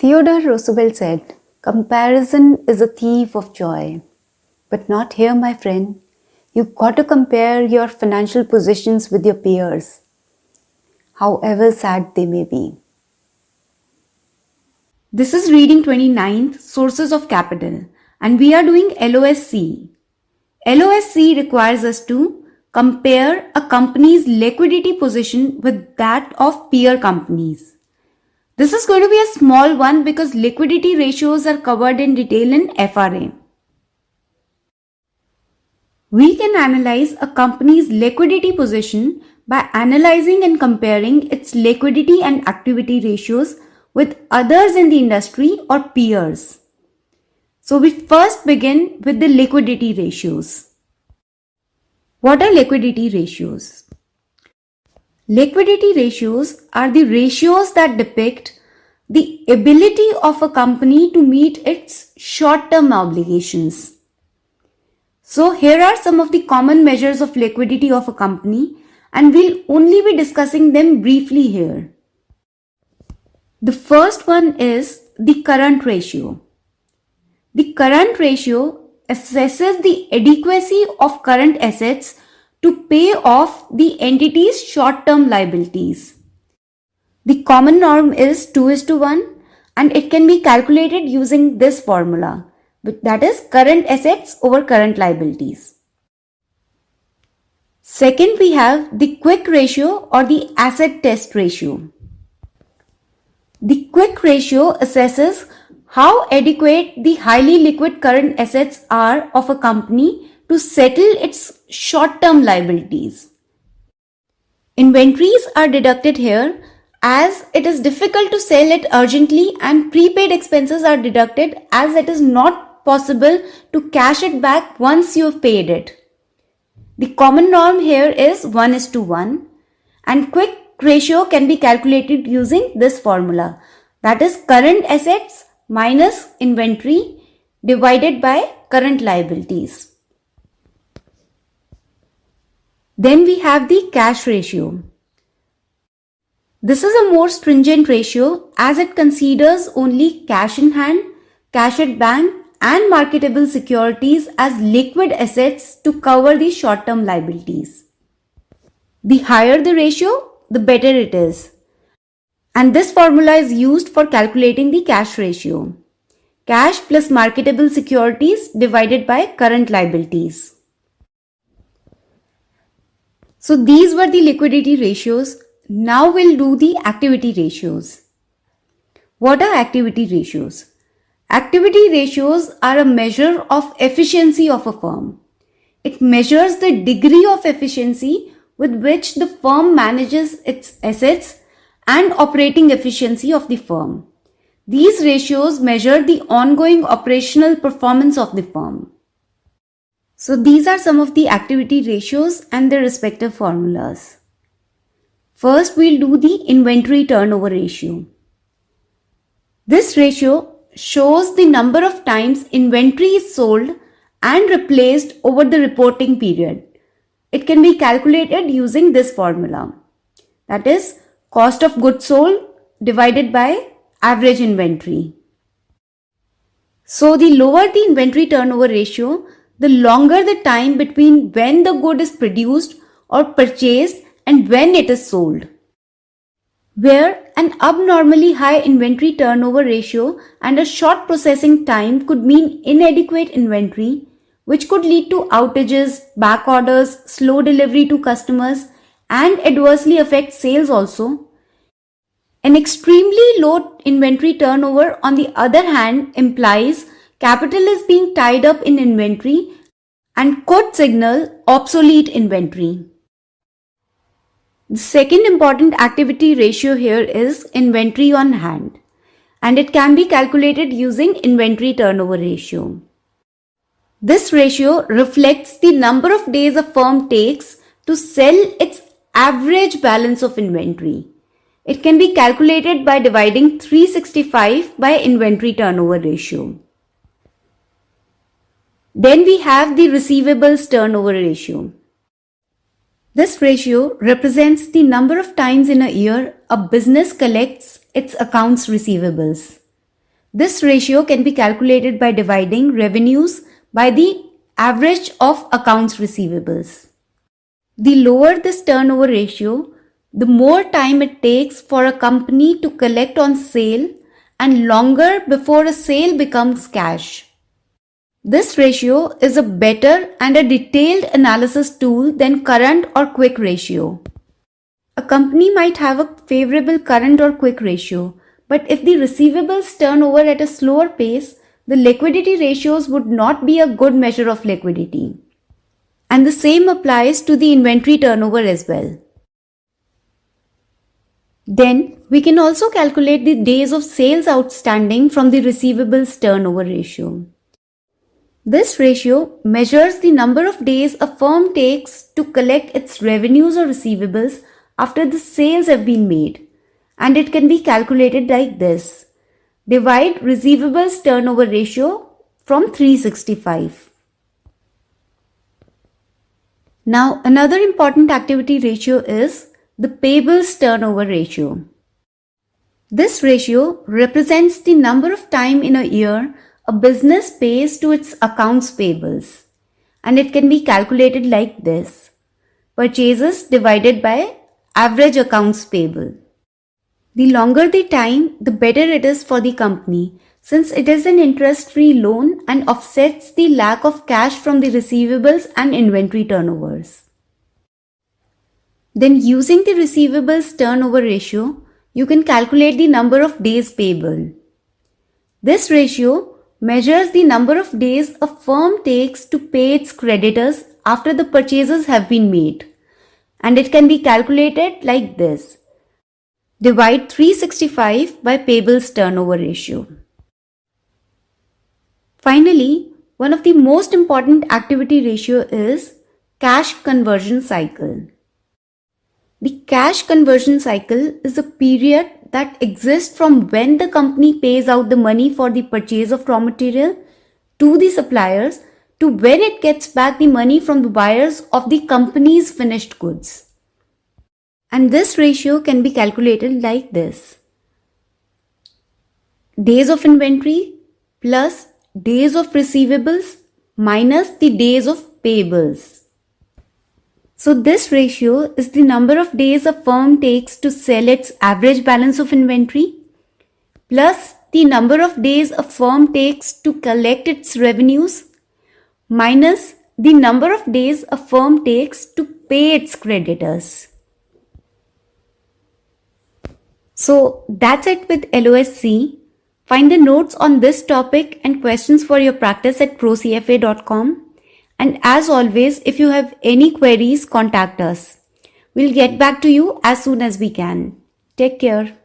Theodore Roosevelt said, "Comparison is a thief of joy." But not here, my friend. You've got to compare your financial positions with your peers, however sad they may be. This is reading 29th Sources of Capital, and we are doing LOSC. LOSC requires us to compare a company's liquidity position with that of peer companies. This is going to be a small one because liquidity ratios are covered in detail in FRA. We can analyze a company's liquidity position by analyzing and comparing its liquidity and activity ratios with others in the industry or peers. So we first begin with the liquidity ratios. What are liquidity ratios? Liquidity ratios are the ratios that depict the ability of a company to meet its short-term obligations. So here are some of the common measures of liquidity of a company, and we'll only be discussing them briefly here. The first one is the current ratio. The current ratio assesses the adequacy of current assets to pay off the entity's short-term liabilities. The common norm is 2:1 and it can be calculated using this formula, that is current assets over current liabilities. Second, we have the quick ratio or the asset test ratio. The quick ratio assesses how adequate the highly liquid current assets are of a company to settle its short-term liabilities. Inventories are deducted here as it is difficult to sell it urgently, and prepaid expenses are deducted as it is not possible to cash it back once you have paid it. The common norm here is 1:1 and quick ratio can be calculated using this formula, that is current assets minus inventory divided by current liabilities. Then we have the cash ratio. This is a more stringent ratio as it considers only cash in hand, cash at bank and marketable securities as liquid assets to cover the short-term liabilities. The higher the ratio, the better it is. And this formula is used for calculating the cash ratio. Cash plus marketable securities divided by current liabilities. So these were the liquidity ratios. Now we'll do the activity ratios. What are activity ratios? Activity ratios are a measure of efficiency of a firm. It measures the degree of efficiency with which the firm manages its assets and operating efficiency of the firm. These ratios measure the ongoing operational performance of the firm. So these are some of the activity ratios and their respective formulas. First, we'll do the inventory turnover ratio. This ratio shows the number of times inventory is sold and replaced over the reporting period. It can be calculated using this formula, that is cost of goods sold divided by average inventory. So the lower the inventory turnover ratio, the longer the time between when the good is produced or purchased and when it is sold. Where an abnormally high inventory turnover ratio and a short processing time could mean inadequate inventory, which could lead to outages, back orders, slow delivery to customers, and adversely affect sales also. An extremely low inventory turnover, on the other hand, implies capital is being tied up in inventory and could signal obsolete inventory. The second important activity ratio here is inventory on hand, and it can be calculated using inventory turnover ratio. This ratio reflects the number of days a firm takes to sell its average balance of inventory. It can be calculated by dividing 365 by inventory turnover ratio. Then we have the receivables turnover ratio. This ratio represents the number of times in a year a business collects its accounts receivables. This ratio can be calculated by dividing revenues by the average of accounts receivables. The lower this turnover ratio, the more time it takes for a company to collect on sale and longer before a sale becomes cash. This ratio is a better and a detailed analysis tool than current or quick ratio. A company might have a favorable current or quick ratio, but if the receivables turn over at a slower pace, the liquidity ratios would not be a good measure of liquidity. And the same applies to the inventory turnover as well. Then we can also calculate the days of sales outstanding from the receivables turnover ratio. This ratio measures the number of days a firm takes to collect its revenues or receivables after the sales have been made, and it can be calculated like this. Divide receivables turnover ratio from 365. Now another important activity ratio is the payables turnover ratio. This ratio represents the number of time in a year a business pays to its accounts payables, and it can be calculated like this. Purchases divided by average accounts payable. The longer the time, the better it is for the company, since it is an interest-free loan and offsets the lack of cash from the receivables and inventory turnovers. Then using the receivables turnover ratio, you can calculate the number of days payable. This ratio measures the number of days a firm takes to pay its creditors after the purchases have been made, and it can be calculated like this. Divide 365 by payables turnover ratio. Finally, one of the most important activity ratio is cash conversion cycle. The cash conversion cycle is a period that exists from when the company pays out the money for the purchase of raw material to the suppliers to when it gets back the money from the buyers of the company's finished goods. And this ratio can be calculated like this. Days of inventory plus days of receivables minus the days of payables. So this ratio is the number of days a firm takes to sell its average balance of inventory plus the number of days a firm takes to collect its revenues minus the number of days a firm takes to pay its creditors. So that's it with LOSC. Find the notes on this topic and questions for your practice at procfa.com. And as always, if you have any queries, contact us. We'll get back to you as soon as we can. Take care.